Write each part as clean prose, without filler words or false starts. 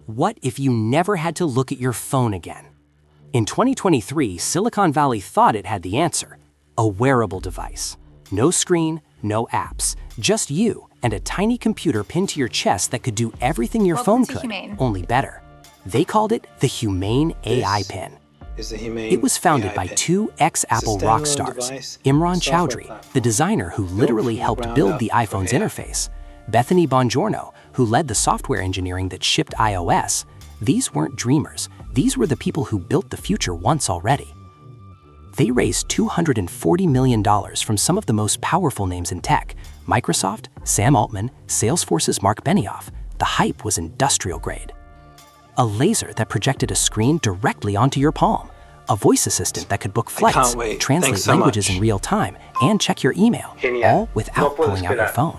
What if you never had to look at your phone again? In 2023, Silicon Valley thought it had the answer: a wearable device. No screen, no apps, just you and a tiny computer pinned to your chest that could do everything your phone could, only better. They called it the Humane AI Pin. It was founded by two ex-Apple rock stars, Imran Chowdhury, the designer who literally helped build the iPhone's interface, Bethany Bongiorno, who led the software engineering that shipped iOS. These weren't dreamers. These were the people who built the future once already. They raised $240 million from some of the most powerful names in tech: Microsoft, Sam Altman, Salesforce's Mark Benioff. The hype was industrial grade. A laser that projected a screen directly onto your palm. A voice assistant that could book flights, translate languages in real time, and check your email, all without pulling out your phone.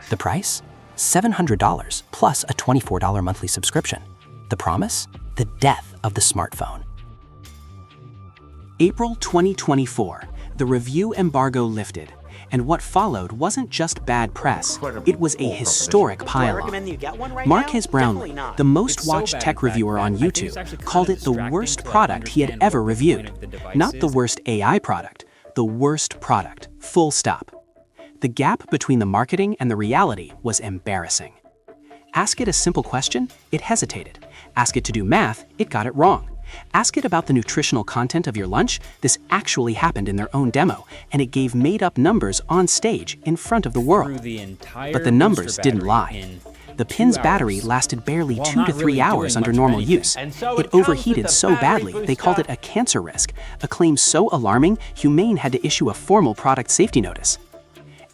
The price? $700 plus a $24 monthly subscription. The promise? The death of the smartphone. April 2024, the review embargo lifted, and what followed wasn't just bad press, it was a historic pile-on. Marques Brownlee, the most-watched tech reviewer on YouTube, called it the worst product he had ever reviewed. Not the worst AI product, the worst product, full stop. The gap between the marketing and the reality was embarrassing. Ask it a simple question, it hesitated. Ask it to do math, it got it wrong. Ask it about the nutritional content of your lunch, this actually happened in their own demo, and it gave made-up numbers on stage in front of the world. But the numbers didn't lie. The pin's battery lasted barely 2 to 3 hours under normal use. It overheated so badly they called it a cancer risk, a claim so alarming Humane had to issue a formal product safety notice.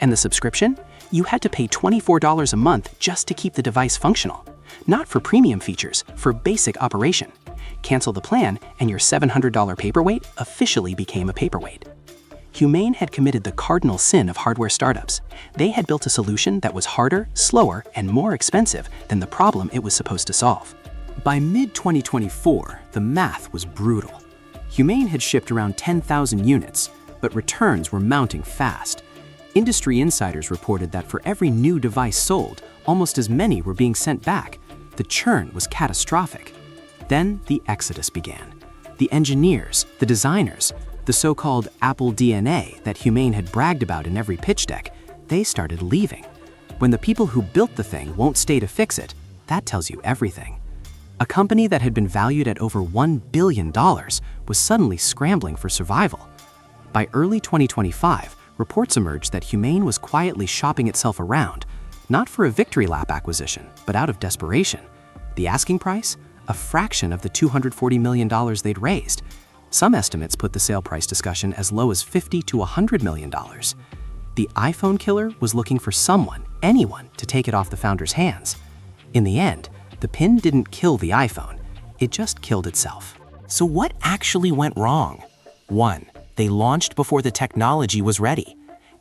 And the subscription? You had to pay $24 a month just to keep the device functional. Not for premium features, for basic operation. Cancel the plan, and your $700 paperweight officially became a paperweight. Humane had committed the cardinal sin of hardware startups. They had built a solution that was harder, slower, and more expensive than the problem it was supposed to solve. By mid-2024, the math was brutal. Humane had shipped around 10,000 units, but returns were mounting fast. Industry insiders reported that for every new device sold, almost as many were being sent back. The churn was catastrophic. Then the exodus began. The engineers, the designers, the so-called Apple DNA that Humane had bragged about in every pitch deck, they started leaving. When the people who built the thing won't stay to fix it, that tells you everything. A company that had been valued at over $1 billion was suddenly scrambling for survival. By early 2025, reports emerged that Humane was quietly shopping itself around, not for a victory lap acquisition, but out of desperation. The asking price? A fraction of the $240 million they'd raised. Some estimates put the sale price discussion as low as $50 to $100 million. The iPhone killer was looking for someone, anyone, to take it off the founder's hands. In the end, the pin didn't kill the iPhone, it just killed itself. So what actually went wrong? 1. They launched before the technology was ready.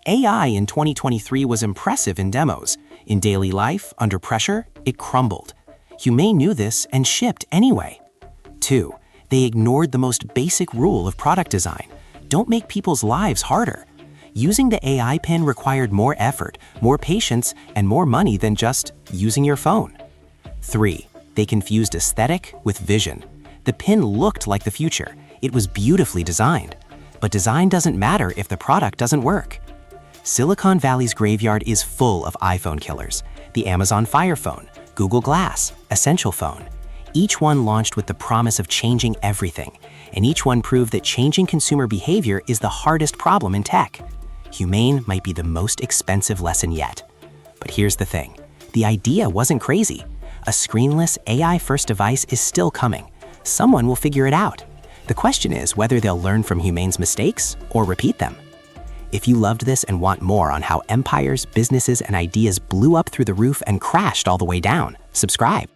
AI in 2023 was impressive in demos. In daily life, under pressure, it crumbled. Humane knew this and shipped anyway. 2. They ignored the most basic rule of product design. Don't make people's lives harder. Using the AI pin required more effort, more patience, and more money than just using your phone. 3. They confused aesthetic with vision. The pin looked like the future. It was beautifully designed. But design doesn't matter if the product doesn't work. Silicon Valley's graveyard is full of iPhone killers. The Amazon Fire Phone, Google Glass, Essential Phone. Each one launched with the promise of changing everything, and each one proved that changing consumer behavior is the hardest problem in tech. Humane might be the most expensive lesson yet. But here's the thing, the idea wasn't crazy. A screenless AI-first device is still coming. Someone will figure it out. The question is whether they'll learn from Humane's mistakes or repeat them. If you loved this and want more on how empires, businesses, and ideas blew up through the roof and crashed all the way down, subscribe.